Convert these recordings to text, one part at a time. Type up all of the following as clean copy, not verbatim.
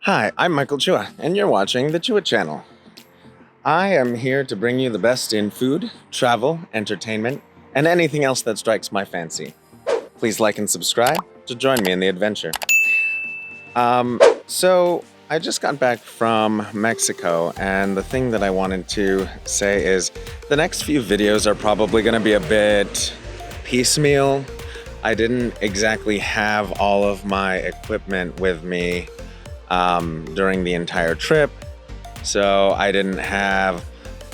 Hi, I'm Michael Chua, and you're watching the Chua channel. I am here to bring you the best in food, travel, entertainment, and anything else that strikes my fancy. Please like and subscribe to join me in the adventure. So I just got back from Mexico, and the thing that I wanted to say is the next few videos are probably going to be a bit piecemeal. I didn't exactly have all of my equipment with me during the entire trip, so I didn't have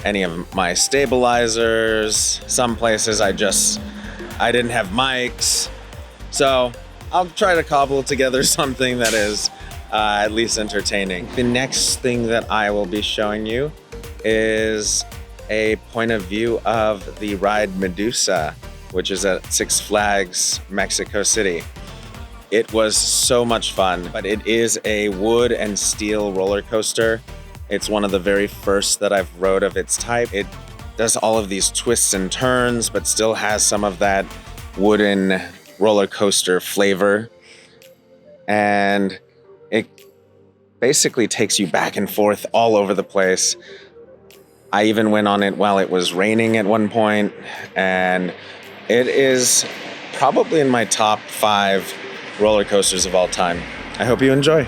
any of my stabilizers. Some places I didn't have mics, so I'll try to cobble together something that is at least entertaining. The next thing that I will be showing you is a point of view of the ride Medusa, which is at Six Flags, Mexico City. It was so much fun, but it is a wood and steel roller coaster. It's one of the very first that I've rode of its type. It does all of these twists and turns, but still has some of that wooden roller coaster flavor. And it basically takes you back and forth all over the place. I even went on it while it was raining at one point, and it is probably in my top 5 roller coasters of all time. I hope you enjoy.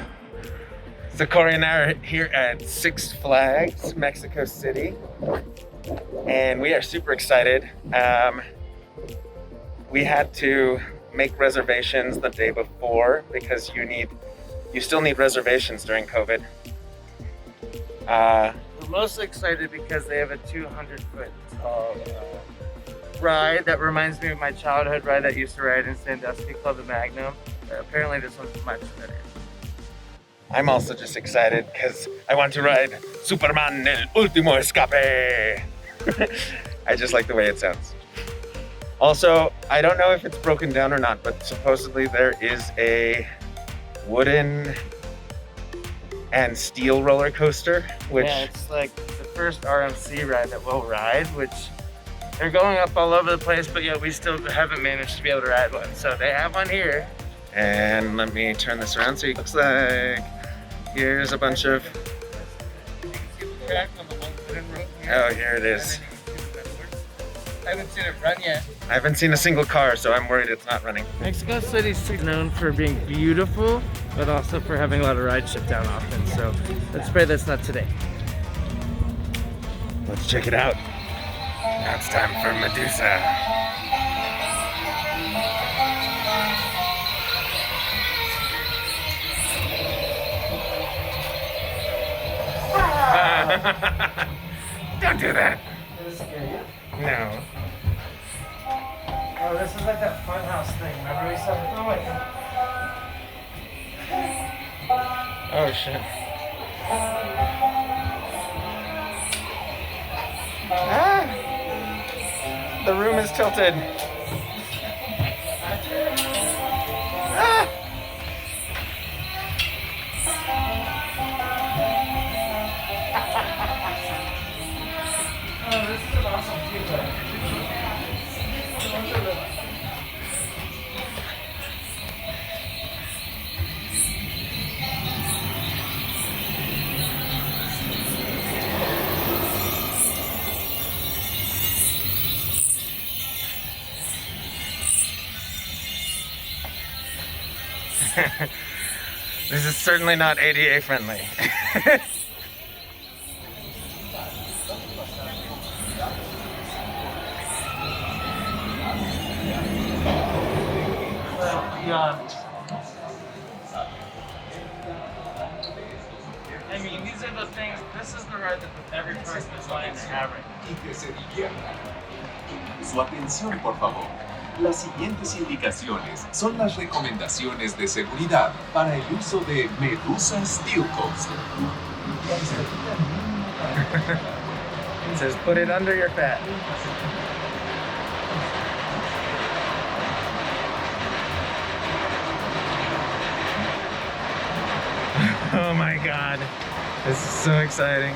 So Cory and I are here at Six Flags, Mexico City, and we are super excited. We had to make reservations the day before because you still need reservations during COVID. We're mostly excited because they have a 200-foot tall ride that reminds me of my childhood ride that I used to ride in Sandusky called the Magnum. Apparently this one's much better. I'm also just excited because I want to ride Superman el Último Escape. I just like the way it sounds. Also, I don't know if it's broken down or not, but supposedly there is a wooden and steel roller coaster, which... Yeah, it's like the first RMC ride that we'll ride, which they're going up all over the place, but yeah, we still haven't managed to be able to ride one. So they have one here. And let me turn this around so it looks like here's a bunch of... Oh, here it is. I haven't seen it run yet. I haven't seen a single car, so I'm worried it's not running. Mexico City's known for being beautiful, but also for having a lot of rides shut down often. So let's pray that's not today. Let's check it out. Now it's time for Medusa. Don't do that. Did it scare you? No. Oh, this is like that fun house thing. Remember we saw? Oh my god. Oh shit. Ah! The room is tilted. Ah! Oh, this is an awesome view. This is certainly not ADA friendly. I mean, these are the things, this is the ride that every person is wanting to have right now. Y que se divierta. Su atención, por favor. Las siguientes indicaciones son las recomendaciones de seguridad para el uso de Medusa Steel Coaster. It says put it under your fat. Oh my god. This is so exciting.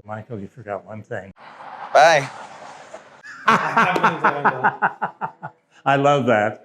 Michael, you forgot one thing. Bye. I love that.